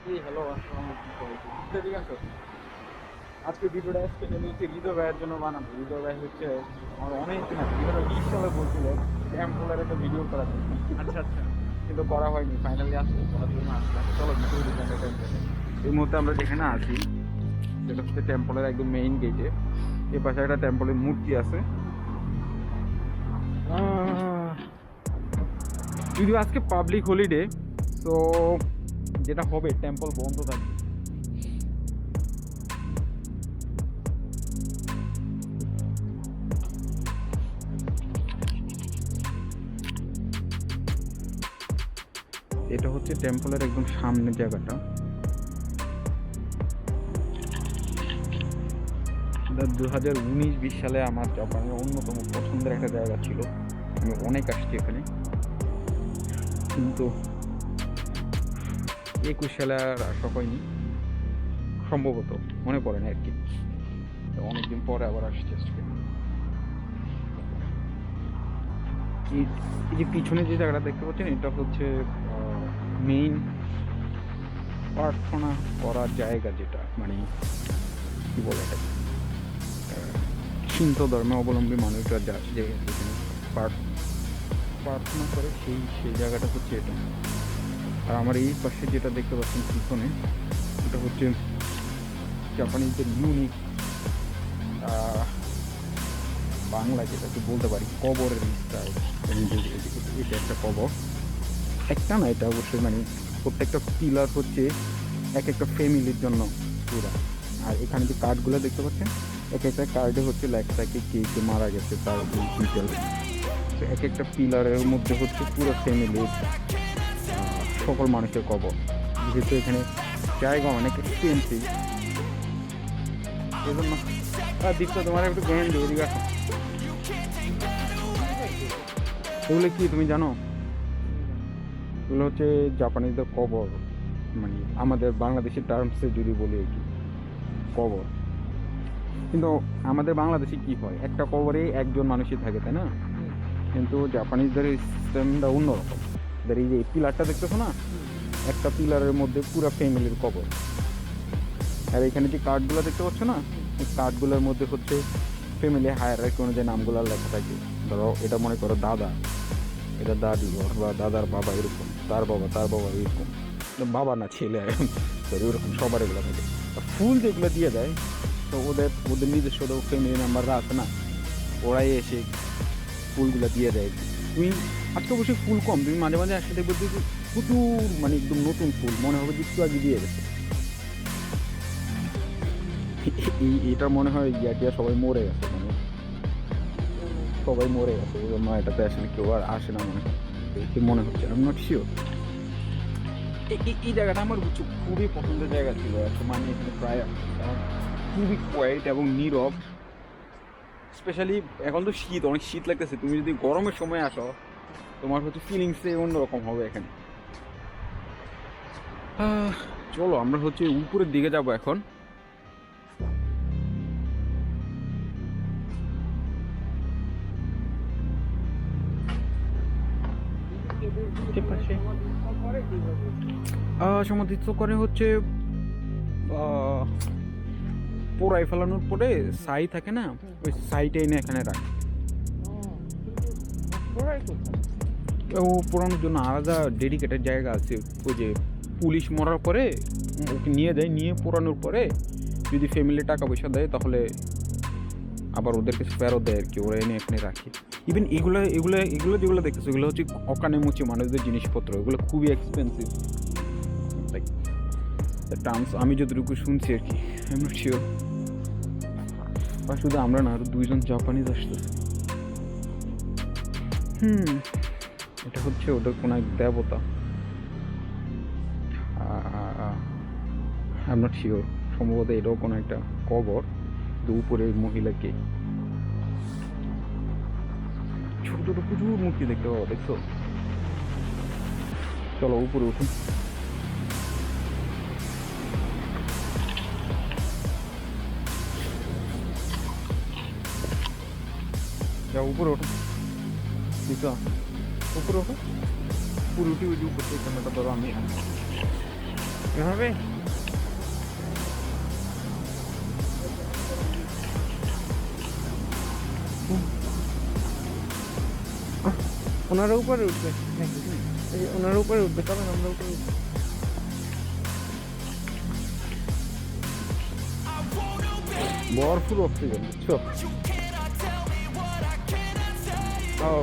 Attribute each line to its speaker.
Speaker 1: Hello, আসসালামু আলাইকুম। ঠিক আছে, আজকে ভিডিওটা স্পেশালি হচ্ছে হৃদয় ভাইয়ের জন্য বানাবো। হৃদয় ভাই হচ্ছে আমার অনেক দিন আগে 2020 সালে বলছিল টেম্পলের একটা ভিডিও করার জন্য,
Speaker 2: আচ্ছা আচ্ছা।
Speaker 1: কিন্তু করা হয়নি। ফাইনালি আজকে করার জন্য আসলাম। চলো ভিডিও ডিজাইনটা টেম্পলে। এই মুহূর্তে আমরা যেখানে আছি সেটা হচ্ছে টেম্পলের একদম মেইন গেটে। এই পাশে একটা টেম্পলের মূর্তি আছে। যদিও আজকে পাবলিক হলিডে, তো যেটা হবে টেম্পল বন্ধ থাকবে। এটা হচ্ছে টেম্পলের একদম সামনের জায়গাটা। 2019-20 সালে আমার জাপানের অন্যতম পছন্দের একটা জায়গা ছিল। আমি অনেক আসছি এখানে, কিন্তু 21 সালে আর আসা হয়নি সম্ভবত, মনে পড়ে না আর কি। তো অনেকদিন পরে আবার আসছি আজকে। এই এই যে পিছনে যে জায়গাটা দেখতে পাচ্ছেন, এটা হচ্ছে মেইন প্রার্থনা করার জায়গা, যেটা মানে কি বলে এটা, সিন্ত ধর্মে অবলম্বী মানুষরা যে যেখানে প্রার্থনা করে সেই জায়গাটা হচ্ছে এটা। আর আমার এই পাশে যেটা দেখতে পাচ্ছেন পিছনে, এটা হচ্ছে জাপানিজদের ইউনিক বাংলা যেটাকে বলতে পারি কবরের স্টাইল। এটা একটা কবর, একটা না, এটা অবশ্যই মানে প্রত্যেকটা পিলার হচ্ছে এক একটা ফ্যামিলির জন্য পুরা। আর এখানে যে কার্ডগুলো দেখতে পাচ্ছেন, এক একটা কার্ডে হচ্ছে লেখা থাকে কে কে মারা গেছে তার ডিটেলস। তো এক একটা পিলারের মধ্যে হচ্ছে পুরো ফ্যামিলির সকল মানুষের কবর। যেহেতু এখানে জায়গা অনেক এক্সপেন্সিভ, এই জন্য দীপ্ত তোমার একটু জ্ঞান দিয়ে এদিকে আসো। এগুলো কি তুমি জানো? এগুলো হচ্ছে জাপানিজদের কবর, মানে আমাদের বাংলাদেশের টার্মসে যদি বলি আর কি, কবর। কিন্তু আমাদের বাংলাদেশে কি হয়, একটা কবরে একজন মানুষই থাকে, তাই না? কিন্তু জাপানিজদের সিস্টেমটা অন্যরকম। এদের এই যে পিলারটা দেখতেছো না, একটা পিলারের মধ্যে পুরো ফ্যামিলির কবর। আর এখানে যে কার্ডগুলো দেখতে পাচ্ছ না, এই কার্ডগুলোর মধ্যে হচ্ছে ফ্যামিলি হায়ারার্কি অনুযায়ী নামগুলো লেখা থাকে। ধরো এটা মনে করো দাদা, এটা দাদি, বা দাদার বাবা এরকম, তার বাবা এরকম, বাবা না ছেলে সরি, ওরকম সবার এগুলো থাকে। আর ফুল যেগুলো দিয়ে দেয়, তো ওদের ওদের নিজস্ব ফ্যামিলি মেম্বাররা আছে না, ওরাই এসে ফুলগুলো দিয়ে দেয়। তুমি আজকে অবশ্যই ফুল কম, তুমি মাঝে মাঝে আসলে দেখবে যে প্রচুর, মানে একদম নতুন ফুল, মনে হবে যে একটু আগে দিয়ে গেছে। এটা মনে হয় টিয়া সবাই মরে গেছে, মানে সবাই মরে গেছে, এই জন্য এটাতে আসলে কেউ আর আসে না মনে হয়, দেখে মনে হচ্ছে। আমি নট শিওর। এই জায়গাটা আমার খুবই পছন্দের জায়গা ছিল একটা, মানে এখানে প্রায় খুবই কোয়াইট এবং নীরব। স্পেশালি এখন তো শীত, অনেক শীত লাগতেছে, তুমি যদি গরমের সময় আসো তোমার হচ্ছে ফিলিংসে অন্যরকম হবে এখানে। চলো আমরা হচ্ছে উপরের দিকে যাব এখন। সমাধিত করে হচ্ছে পোড়াই ফেলানোর পরে ছাই থাকে না, ওই ছাইটা এনে এখানে রাখে। ও পোড়ানোর জন্য আলাদা ডেডিকেটেড জায়গা আছে। ওই যে পুলিশ মরার পরে ওকে নিয়ে যায়, নিয়ে পোড়ানোর পরে যদি ফ্যামিলি টাকা পয়সা দেয় তাহলে আবার ওদেরকে ফেরত দেয় আর কি, ওরা এনে এখানে রাখে। ইভেন এগুলো এগুলো এগুলো যেগুলো দেখতেছো, এগুলো হচ্ছে অকানে মুচি মানুষদের জিনিসপত্র, এগুলো খুবই এক্সপেন্সিভ লাইক টার্মস, আমি যতটুকু শুনছি আর কি, আই এম নট শিওর। আর শুধু আমরা না, আরো দুইজন জাপানিজ আসতেছে। এটা হচ্ছে ওদের কোনো এক দেবতা, আই এম নট শিওর। সম্ভবত এটাও কোনো একটা কবর। উপরে মহিলাকে ছোট ছোট প্রচুর মূর্তি দেখতে পাবো, দেখছো? চলো উপরে উঠুন। যাও উপরে ওঠো, বুঝছো? উপরে ওঠো, উপরে উঠি, ওই যে উপর থেকে ক্যামেরাটা ধরো, আমি এভাবে ওনারা উপরে উঠবে, ওনারা উপরে উঠবে, তবে আমরা উপরে উঠবো। ভরপুর অক্সিজেন, বুঝছো? ও